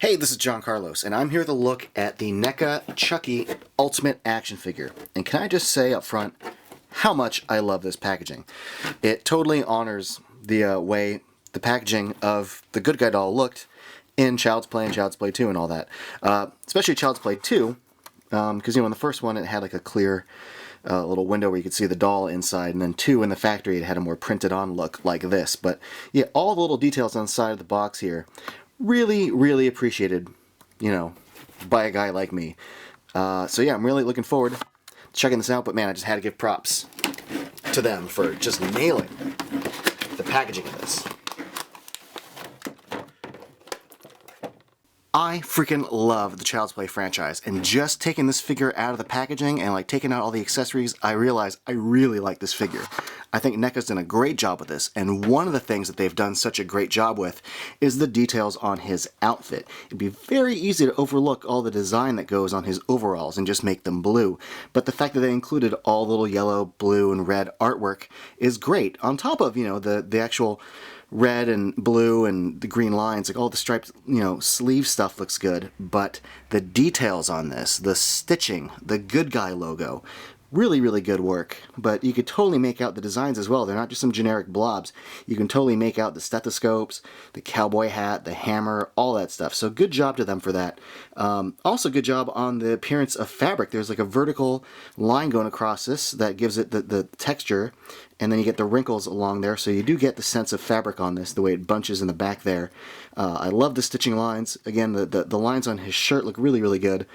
Hey, this is John Carlos, and I'm here to look at the NECA Chucky Ultimate action figure. And can I just say up front how much I love this packaging. It totally honors the way the packaging of the Good Guy doll looked in Child's Play and Child's Play 2 and all that. Especially Child's Play 2, because, in the first one it had like a clear little window where you could see the doll inside, and then 2 in the factory it had a more printed on look like this. But yeah, all the little details on the side of the box here, really appreciated, by a guy like me. So yeah, I'm really looking forward to checking this out, but man, I just had to give props to them for just nailing the packaging of this. I freaking love the Child's Play franchise, and just taking this figure out of the packaging and taking out all the accessories, I realized I really like this figure. I think NECA's done a great job with this, and one of the things that they've done such a great job with is the details on his outfit. It'd be very easy to overlook all the design that goes on his overalls and just make them blue, but the fact that they included all the little yellow, blue, and red artwork is great, on top of, the actual red and blue and the green lines, all the striped, sleeve stuff looks good, but the details on this, the stitching, the Good Guy logo, really good work. But you could totally make out the designs as well. They're not just some generic blobs. You can totally make out the stethoscopes, the cowboy hat, the hammer, all that stuff. So good job to them for that. Also good job on the appearance of fabric. There's like a vertical line going across this that gives it the texture, and then you get the wrinkles along there, so you do get the sense of fabric on this, the way it bunches in the back there. I love the stitching lines. Again, the lines on his shirt look really good.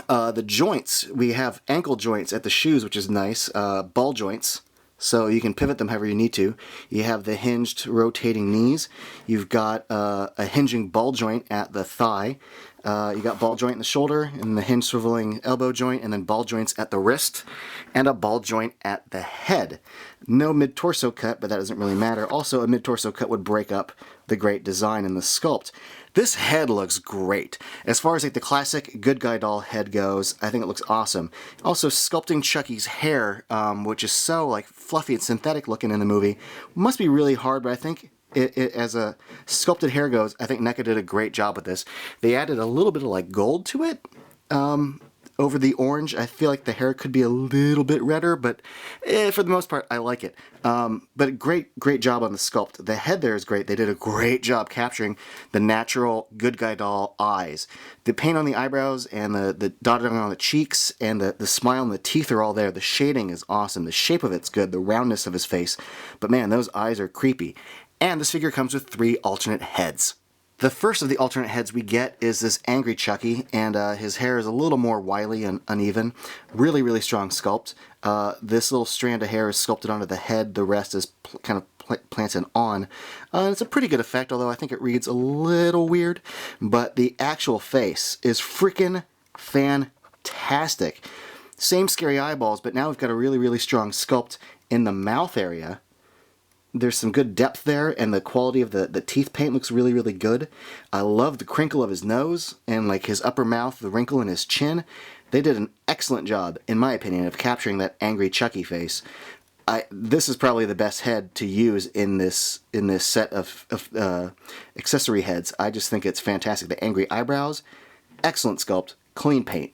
The joints, we have ankle joints at the shoes, which is nice, ball joints, so you can pivot them however you need to. You have the hinged rotating knees. You've got a hinging ball joint at the thigh. You got ball joint in the shoulder, and the hinge swiveling elbow joint, and then ball joints at the wrist, and a ball joint at the head. No mid-torso cut, but that doesn't really matter. Also, a mid-torso cut would break up the great design in the sculpt. This head looks great. As far as the classic Good Guy doll head goes, I think it looks awesome. Also, sculpting Chucky's hair, which is so fluffy and synthetic looking in the movie, must be really hard, but I think it, as a sculpted hair goes, I think NECA did a great job with this. They added a little bit of gold to it over the orange. I feel like the hair could be a little bit redder, but for the most part, I like it. But great job on the sculpt. The head there is great. They did a great job capturing the natural Good Guy doll eyes. The paint on the eyebrows and the dotting on the cheeks and the smile and the teeth are all there. The shading is awesome. The shape of it's good. The roundness of his face. But man, those eyes are creepy. And this figure comes with 3 alternate heads. The first of the alternate heads we get is this angry Chucky, and his hair is a little more wily and uneven. Really strong sculpt. This little strand of hair is sculpted onto the head. The rest is kind of planted on. It's a pretty good effect, although I think it reads a little weird. But the actual face is freaking fantastic. Same scary eyeballs, but now we've got a really strong sculpt in the mouth area. There's some good depth there, and the quality of the teeth paint looks really good. I love the crinkle of his nose, and his upper mouth, the wrinkle in his chin. They did an excellent job, in my opinion, of capturing that angry Chucky face. This is probably the best head to use in this set of accessory heads. I just think it's fantastic. The angry eyebrows, excellent sculpt, clean paint.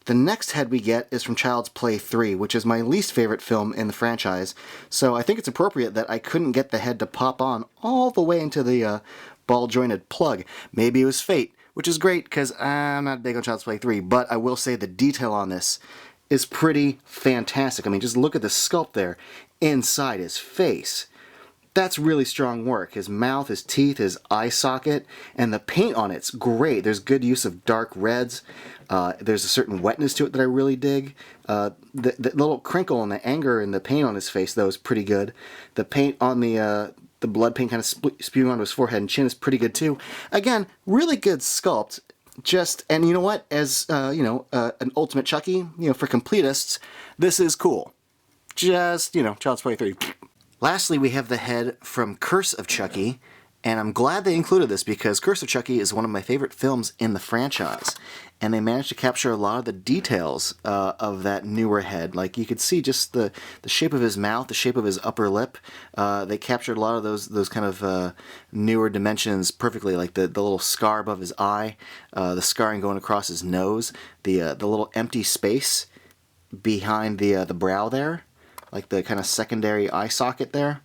The next head we get is from Child's Play 3, which is my least favorite film in the franchise, so I think it's appropriate that I couldn't get the head to pop on all the way into the ball-jointed plug. Maybe it was fate, which is great because I'm not big on Child's Play 3, but I will say the detail on this is pretty fantastic. I mean, just look at the sculpt there inside his face. That's really strong work. His mouth, his teeth, his eye socket, and the paint on it's great. There's good use of dark reds. There's a certain wetness to it that I really dig. The little crinkle and the anger and the paint on his face, though, is pretty good. The paint on the blood paint kind of spewing onto his forehead and chin is pretty good, too. Again, really good sculpt. And you know what? As, an Ultimate Chucky, for completists, this is cool. Child's Play 3. Lastly, we have the head from Curse of Chucky, And I'm glad they included this because Curse of Chucky is one of my favorite films in the franchise. And they managed to capture a lot of the details of that newer head. Like you could see just the shape of his mouth, the shape of his upper lip. They captured a lot of those kind of newer dimensions perfectly, like the little scar above his eye, the scarring going across his nose, the little empty space behind the brow there, like the kind of secondary eye socket there.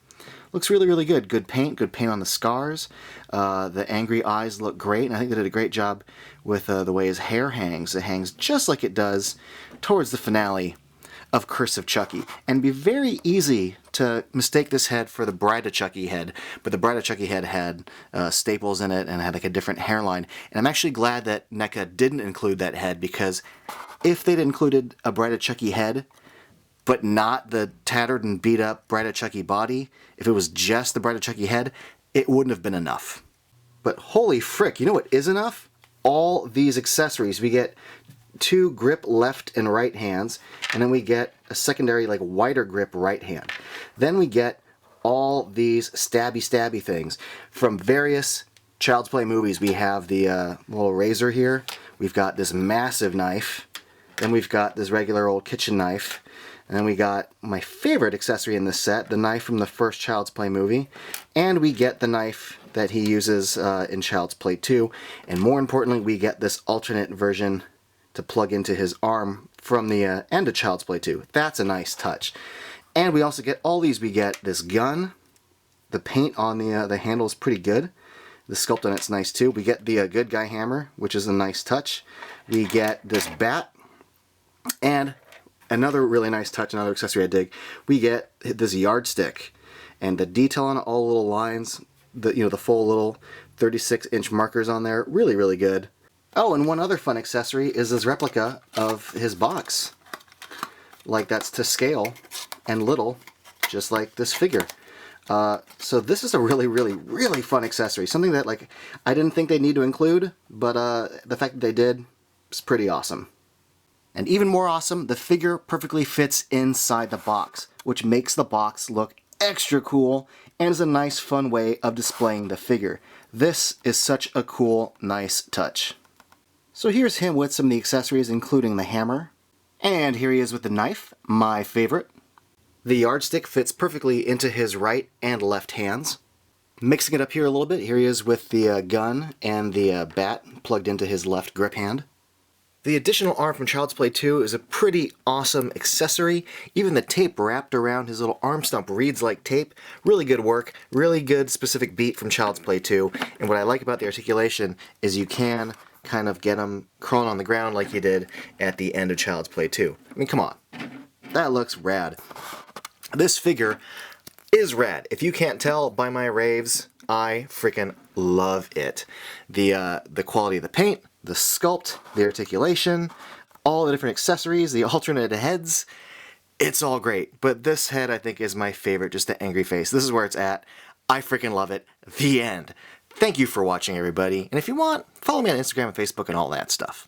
Looks really, really good. Good paint on the scars. The angry eyes look great, and I think they did a great job with the way his hair hangs. It hangs just like it does towards the finale of Curse of Chucky. And it'd be very easy to mistake this head for the Bride of Chucky head, but the Bride of Chucky head had staples in it and had like a different hairline. And I'm actually glad that NECA didn't include that head, because if they'd included a Bride of Chucky head, but not the tattered and beat up Bride of Chucky body, if it was just the Bride of Chucky head, it wouldn't have been enough. But holy frick, you know what is enough? All these accessories. We get 2 grip left and right hands, and then we get a secondary like wider grip right hand. Then we get all these stabby things from various Child's Play movies. We have the little razor here. We've got this massive knife. Then we've got this regular old kitchen knife. And then we got my favorite accessory in this set, the knife from the first Child's Play movie. And we get the knife that he uses in Child's Play 2. And more importantly, we get this alternate version to plug into his arm from the end of Child's Play 2. That's a nice touch. And we also get all these. We get this gun. The paint on the handle is pretty good. The sculpt on it's nice too. We get the good guy hammer, which is a nice touch. We get this bat. And another really nice touch, another accessory I dig, we get this yardstick, and the detail on all the little lines, the full little 36-inch markers on there, really, really good. Oh, and one other fun accessory is this replica of his box. Like, that's to scale and little, just like this figure. So this is a really, really, really fun accessory. Something that, like, I didn't think they'd need to include, but the fact that they did is pretty awesome. And even more awesome, the figure perfectly fits inside the box, which makes the box look extra cool and is a nice fun way of displaying the figure. This is such a cool, nice touch. So here's him with some of the accessories, including the hammer. And here he is with the knife, my favorite. The yardstick fits perfectly into his right and left hands. Mixing it up here a little bit, here he is with the gun and the bat plugged into his left grip hand. The additional arm from Child's Play 2 is a pretty awesome accessory. Even the tape wrapped around his little arm stump reads like tape. Really good work, really good specific beat from Child's Play 2. And what I like about the articulation is you can kind of get him crawling on the ground like you did at the end of Child's Play 2. I mean, come on. That looks rad. This figure is rad. If you can't tell by my raves, I freaking love it. The quality of the paint, the sculpt, the articulation, all the different accessories, the alternate heads, it's all great. But this head I think is my favorite, just the angry face. This is where it's at. I freaking love it. The end. Thank you for watching, everybody. And if you want, follow me on Instagram and Facebook and all that stuff.